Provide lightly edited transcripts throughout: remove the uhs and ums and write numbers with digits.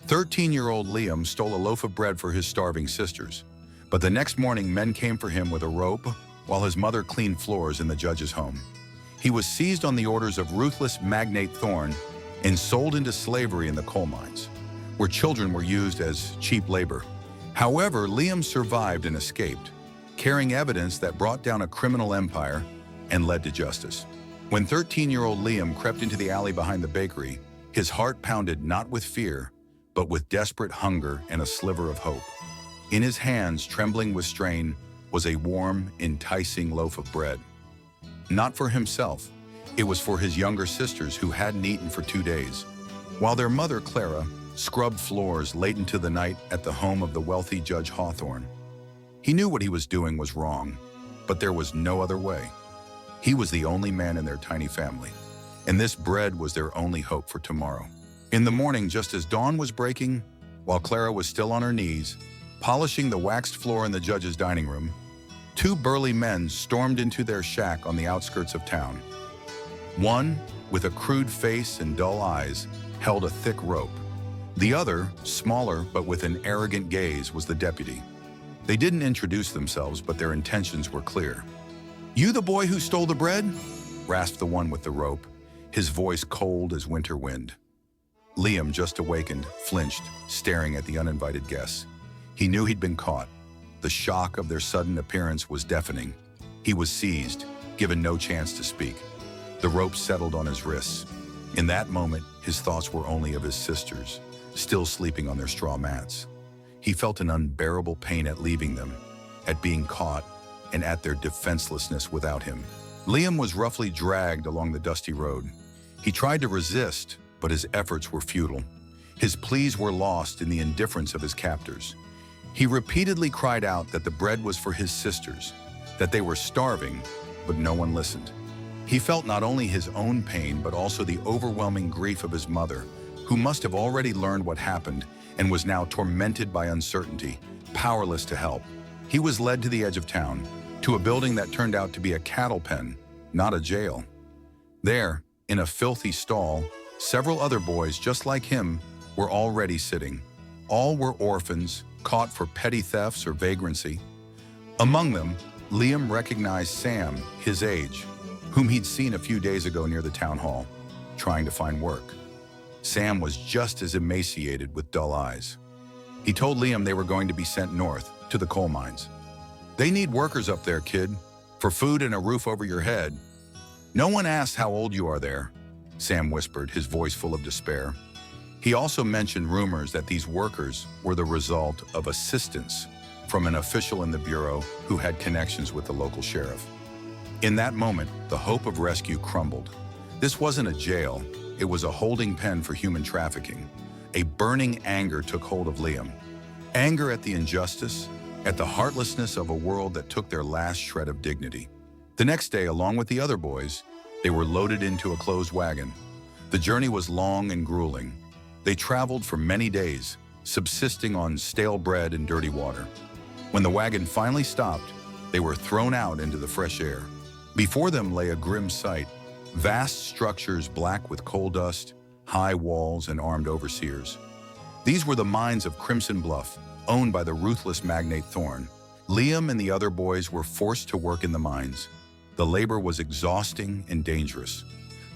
13-year-old Liam stole a loaf of bread for his starving sisters, but the next morning men came for him with a rope while his mother cleaned floors in the judge's home. He was seized on the orders of ruthless magnate Thorne and sold into slavery in the coal mines, where children were used as cheap labor. However, Liam survived and escaped, carrying evidence that brought down a criminal empire and led to justice. When 13-year-old Liam crept into the alley behind the bakery, his heart pounded not with fear, but with desperate hunger and a sliver of hope. In his hands, trembling with strain, was a warm, enticing loaf of bread. Not for himself, it was for his younger sisters who hadn't eaten for 2 days, while their mother, Clara, scrubbed floors late into the night at the home of the wealthy Judge Hawthorne. He knew what he was doing was wrong, but there was no other way. He was the only man in their tiny family, and this bread was their only hope for tomorrow. In the morning, just as dawn was breaking, while Clara was still on her knees, polishing the waxed floor in the judge's dining room, 2 burly men stormed into their shack on the outskirts of town. One, with a crude face and dull eyes, held a thick rope. The other, smaller but with an arrogant gaze, was the deputy. They didn't introduce themselves, but their intentions were clear. "You the boy who stole the bread?" rasped the one with the rope, his voice cold as winter wind. Liam, just awakened, flinched, staring at the uninvited guests. He knew he'd been caught. The shock of their sudden appearance was deafening. He was seized, given no chance to speak. The rope settled on his wrists. In that moment, his thoughts were only of his sisters, still sleeping on their straw mats. He felt an unbearable pain at leaving them, at being caught, and at their defenselessness without him. Liam was roughly dragged along the dusty road. He tried to resist, but his efforts were futile. His pleas were lost in the indifference of his captors. He repeatedly cried out that the bread was for his sisters, that they were starving, but no one listened. He felt not only his own pain, but also the overwhelming grief of his mother, who must have already learned what happened and was now tormented by uncertainty, powerless to help. He was led to the edge of town, to a building that turned out to be a cattle pen, not a jail. There, in a filthy stall, several other boys just like him were already sitting. All were orphans, caught for petty thefts or vagrancy. Among them, Liam recognized Sam, his age, whom he'd seen a few days ago near the town hall, trying to find work. Sam was just as emaciated with dull eyes. He told Liam they were going to be sent north, to the coal mines. "They need workers up there, kid, for food and a roof over your head." "No one asks how old you are there," Sam whispered, his voice full of despair. He also mentioned rumors that these workers were the result of assistance from an official in the bureau who had connections with the local sheriff. In that moment, the hope of rescue crumbled. This wasn't a jail, it was a holding pen for human trafficking. A burning anger took hold of Liam. Anger at the injustice, at the heartlessness of a world that took their last shred of dignity. The next day, along with the other boys, they were loaded into a closed wagon. The journey was long and grueling. They traveled for many days, subsisting on stale bread and dirty water. When the wagon finally stopped, they were thrown out into the fresh air. Before them lay a grim sight: vast structures black with coal dust, high walls, and armed overseers. These were the mines of Crimson Bluff, owned by the ruthless magnate Thorne. Liam and the other boys were forced to work in the mines. The labor was exhausting and dangerous.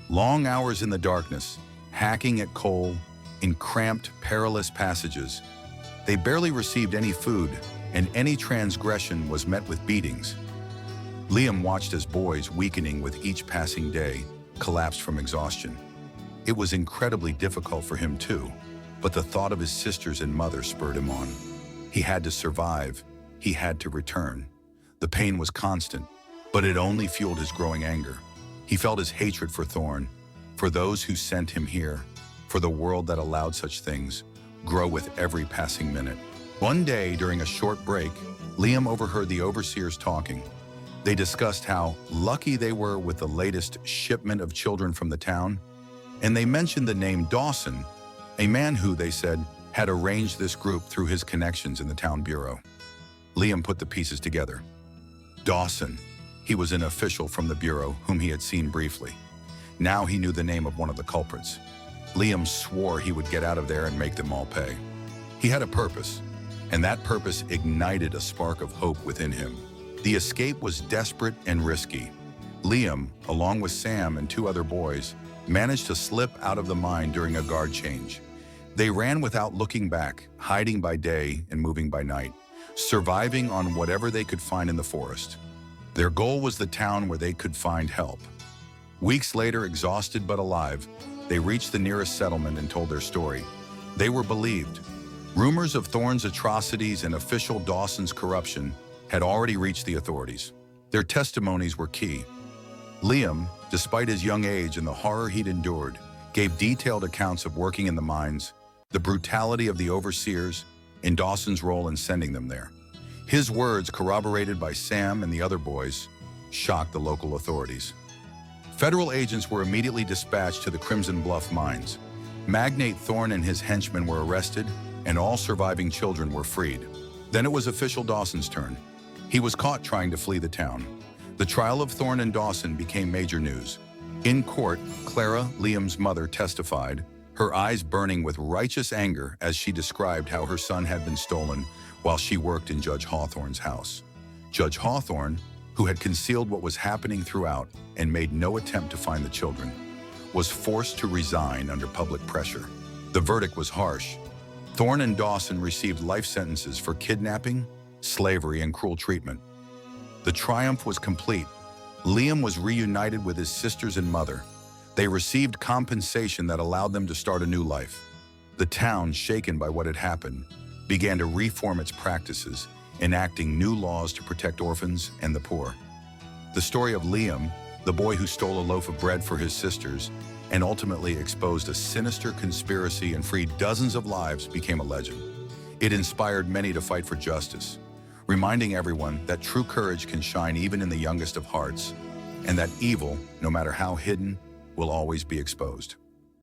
Long hours in the darkness, hacking at coal, in cramped, perilous passages. They barely received any food, and any transgression was met with beatings. Liam watched as boys, weakening with each passing day, collapsed from exhaustion. It was incredibly difficult for him too, but the thought of his sisters and mother spurred him on. He had to survive. He had to return. The pain was constant, but it only fueled his growing anger. He felt his hatred for Thorne, for those who sent him here, for the world that allowed such things, grow with every passing minute. One day, during a short break, Liam overheard the overseers talking. They discussed how lucky they were with the latest shipment of children from the town, and they mentioned the name Dawson, a man who, they said, had arranged this group through his connections in the town bureau. Liam put the pieces together. Dawson. He was an official from the bureau whom he had seen briefly. Now he knew the name of one of the culprits. Liam swore he would get out of there and make them all pay. He had a purpose, and that purpose ignited a spark of hope within him. The escape was desperate and risky. Liam, along with Sam and 2 other boys, managed to slip out of the mine during a guard change. They ran without looking back, hiding by day and moving by night, surviving on whatever they could find in the forest. Their goal was the town where they could find help. Weeks later, exhausted but alive, they reached the nearest settlement and told their story. They were believed. Rumors of Thorne's atrocities and official Dawson's corruption had already reached the authorities. Their testimonies were key. Liam, despite his young age and the horror he'd endured, gave detailed accounts of working in the mines, the brutality of the overseers, and Dawson's role in sending them there. His words, corroborated by Sam and the other boys, shocked the local authorities. Federal agents were immediately dispatched to the Crimson Bluff mines. Magnate Thorne and his henchmen were arrested, and all surviving children were freed. Then it was official Dawson's turn. He was caught trying to flee the town. The trial of Thorne and Dawson became major news. In court, Clara, Liam's mother, testified, her eyes burning with righteous anger as she described how her son had been stolen while she worked in Judge Hawthorne's house. Judge Hawthorne, who had concealed what was happening throughout and made no attempt to find the children, was forced to resign under public pressure. The verdict was harsh. Thorne and Dawson received life sentences for kidnapping, slavery, and cruel treatment. The triumph was complete. Liam was reunited with his sisters and mother. They received compensation that allowed them to start a new life. The town, shaken by what had happened, began to reform its practices, enacting new laws to protect orphans and the poor. The story of Liam, the boy who stole a loaf of bread for his sisters and ultimately exposed a sinister conspiracy and freed dozens of lives, became a legend. It inspired many to fight for justice, reminding everyone that true courage can shine even in the youngest of hearts, and that evil, no matter how hidden, will always be exposed.